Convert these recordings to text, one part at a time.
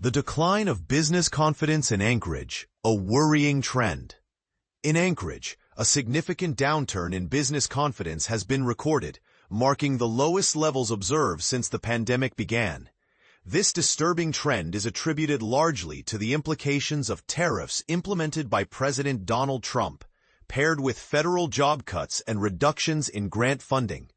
The decline of business confidence in Anchorage, a worrying trend. In Anchorage, a significant downturn in business confidence has been recorded, marking the lowest levels observed since the pandemic began. This disturbing trend is attributed largely to the implications of tariffs implemented by President Donald Trump, paired with federal job cuts and reductions in grant funding.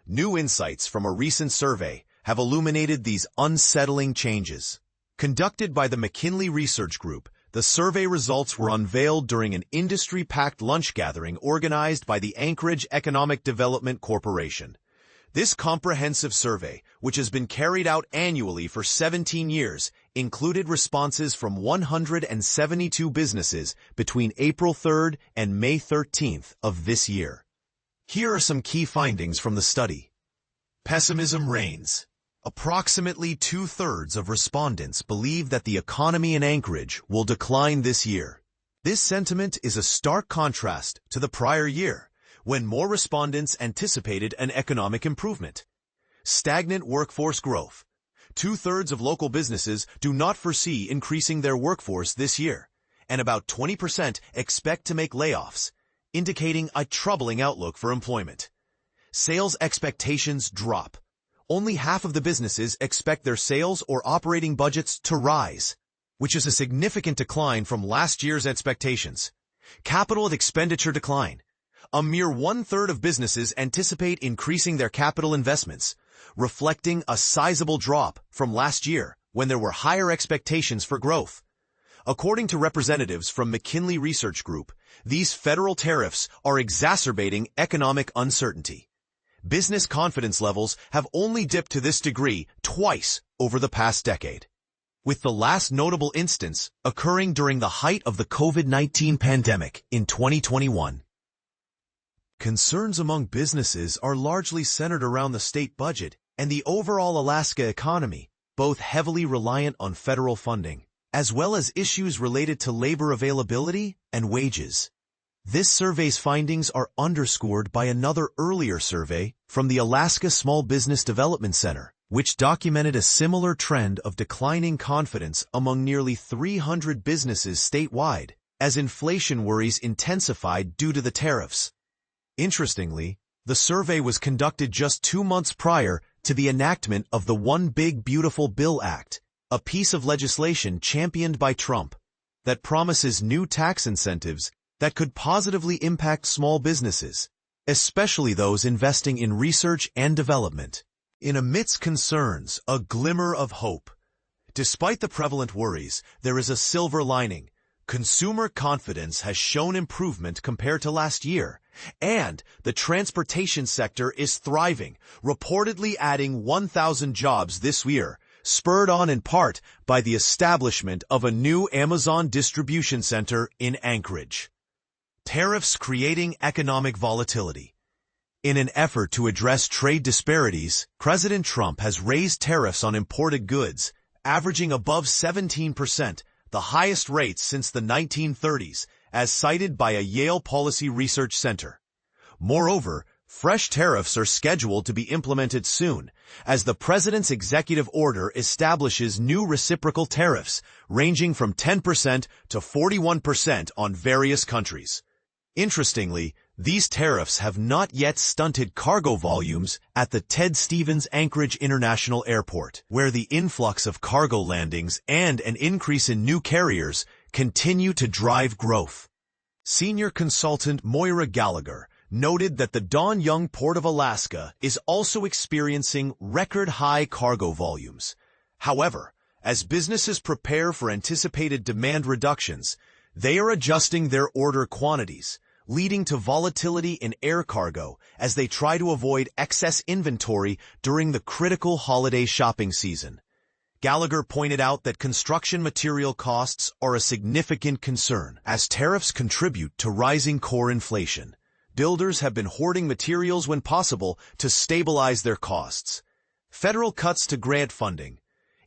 New insights from a recent survey have illuminated these unsettling changes. Conducted by the McKinsey Research Group, the survey results were unveiled during an industry-packed lunch gathering organized by the Anchorage Economic Development Corporation. This comprehensive survey, which has been carried out annually for 17 years, included responses from 172 businesses between April 3rd and May 13th of this year. Here are some key findings from the study. Pessimism reigns. Approximately 2/3 of respondents believe that the economy in Anchorage will decline this year. This sentiment is a stark contrast to the prior year, when more respondents anticipated an economic improvement. Stagnant workforce growth. 2/3 of local businesses do not foresee increasing their workforce this year, and about 20% expect to make layoffs, indicating a troubling outlook for employment. Sales expectations drop. Only half of the businesses expect their sales or operating budgets to rise, which is a significant decline from last year's expectations. Capital expenditure decline. A mere 1/3 of businesses anticipate increasing their capital investments, reflecting a sizable drop from last year when there were higher expectations for growth. According to representatives from McKinsey Research Group, these federal tariffs are exacerbating economic uncertainty. Business confidence levels have only dipped to this degree twice over the past decade, with the last notable instance occurring during the height of the COVID-19 pandemic in 2021. Concerns among businesses are largely centered around the state budget and the overall Alaska economy, both heavily reliant on federal funding, as well as issues related to labor availability and wages. This survey's findings are underscored by another earlier survey from the Alaska Small Business Development Center, which documented a similar trend of declining confidence among nearly 300 businesses statewide, as inflation worries intensified due to the tariffs. Interestingly, the survey was conducted just 2 months prior to the enactment of the One Big Beautiful Bill Act, a piece of legislation championed by Trump that promises new tax incentives that could positively impact small businesses, especially those investing in research and development. Amidst concerns, a glimmer of hope. Despite the prevalent worries, there is a silver lining. Consumer confidence has shown improvement compared to last year, and the transportation sector is thriving, reportedly adding 1,000 jobs this year, spurred on in part by the establishment of a new Amazon distribution center in Anchorage. Tariffs creating economic volatility. In an effort to address trade disparities, President Trump has raised tariffs on imported goods, averaging above 17%, the highest rates since the 1930s, as cited by a Yale Policy Research Center. Moreover, fresh tariffs are scheduled to be implemented soon, as the president's executive order establishes new reciprocal tariffs, ranging from 10% to 41% on various countries. Interestingly, these tariffs have not yet stunted cargo volumes at the Ted Stevens Anchorage International Airport, where the influx of cargo landings and an increase in new carriers continue to drive growth. Senior consultant Moira Gallagher noted that the Don Young Port of Alaska is also experiencing record-high cargo volumes. However, as businesses prepare for anticipated demand reductions, they are adjusting their order quantities, leading to volatility in air cargo as they try to avoid excess inventory during the critical holiday shopping season. Gallagher pointed out that construction material costs are a significant concern as tariffs contribute to rising core inflation. Builders have been hoarding materials when possible to stabilize their costs. Federal cuts to grant funding.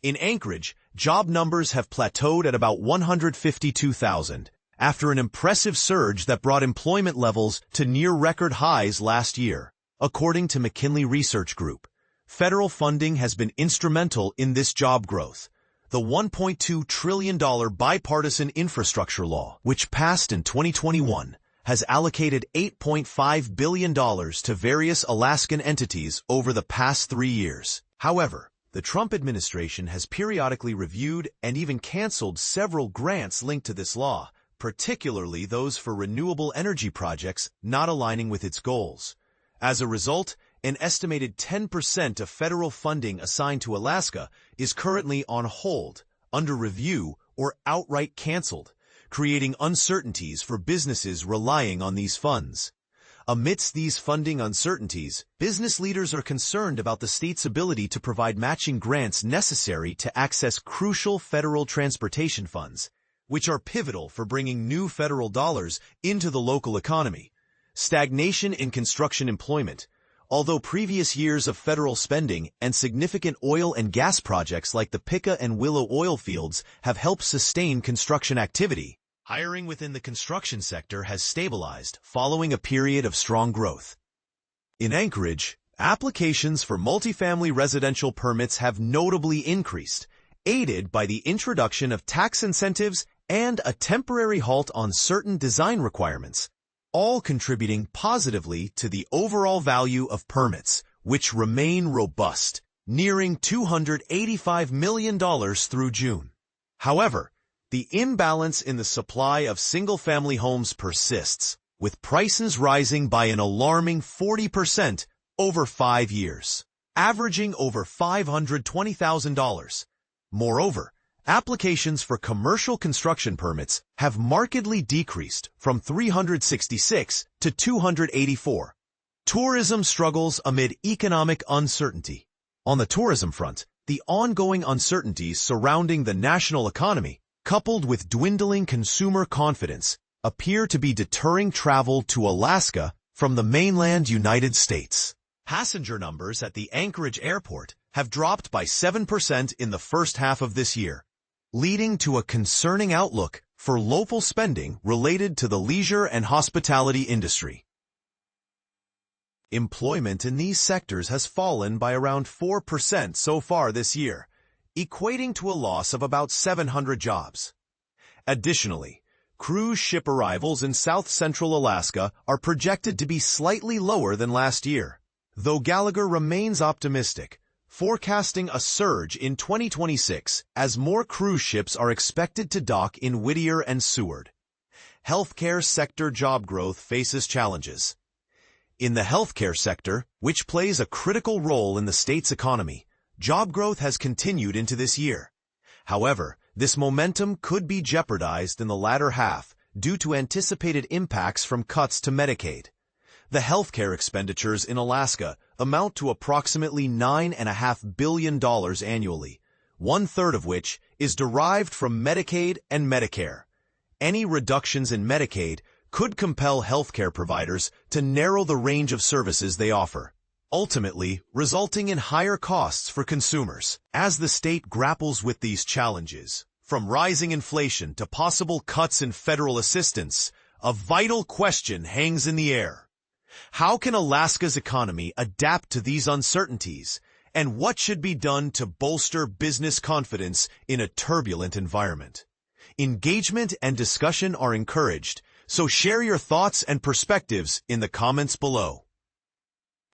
In Anchorage, job numbers have plateaued at about 152,000. After an impressive surge that brought employment levels to near record highs last year. According to McKinsey Research Group, federal funding has been instrumental in this job growth. The $1.2 trillion bipartisan infrastructure law, which passed in 2021, has allocated $8.5 billion to various Alaskan entities over the past 3 years. However, the Trump administration has periodically reviewed and even canceled several grants linked to this law, particularly those for renewable energy projects not aligning with its goals. As a result, an estimated 10% of federal funding assigned to Alaska is currently on hold, under review, or outright canceled, creating uncertainties for businesses relying on these funds. Amidst these funding uncertainties, business leaders are concerned about the state's ability to provide matching grants necessary to access crucial federal transportation funds, which are pivotal for bringing new federal dollars into the local economy. Stagnation in construction employment. Although previous years of federal spending and significant oil and gas projects like the Pica and Willow oil fields have helped sustain construction activity, hiring within the construction sector has stabilized following a period of strong growth. In Anchorage, applications for multifamily residential permits have notably increased, aided by the introduction of tax incentives and a temporary halt on certain design requirements, all contributing positively to the overall value of permits, which remain robust, nearing $285 million through June. However, the imbalance in the supply of single-family homes persists, with prices rising by an alarming 40% over 5 years, averaging over $520,000. Moreover, applications for commercial construction permits have markedly decreased from 366 to 284. Tourism struggles amid economic uncertainty. On the tourism front, the ongoing uncertainties surrounding the national economy, coupled with dwindling consumer confidence, appear to be deterring travel to Alaska from the mainland United States. Passenger numbers at the Anchorage airport have dropped by 7% in the first half of this year, leading to a concerning outlook for local spending related to the leisure and hospitality industry. Employment in these sectors has fallen by around 4% so far this year, equating to a loss of about 700 jobs. Additionally, cruise ship arrivals in south-central Alaska are projected to be slightly lower than last year, though Gallagher remains optimistic, forecasting a surge in 2026 as more cruise ships are expected to dock in Whittier and Seward. Healthcare sector job growth faces challenges. In the healthcare sector, which plays a critical role in the state's economy, job growth has continued into this year. However, this momentum could be jeopardized in the latter half due to anticipated impacts from cuts to Medicaid. The healthcare expenditures in Alaska amount to approximately $9.5 billion annually, 1/3 of which is derived from Medicaid and Medicare. Any reductions in Medicaid could compel healthcare providers to narrow the range of services they offer, ultimately resulting in higher costs for consumers. As the state grapples with these challenges, from rising inflation to possible cuts in federal assistance, a vital question hangs in the air. How can Alaska's economy adapt to these uncertainties, and what should be done to bolster business confidence in a turbulent environment? Engagement and discussion are encouraged, so share your thoughts and perspectives in the comments below.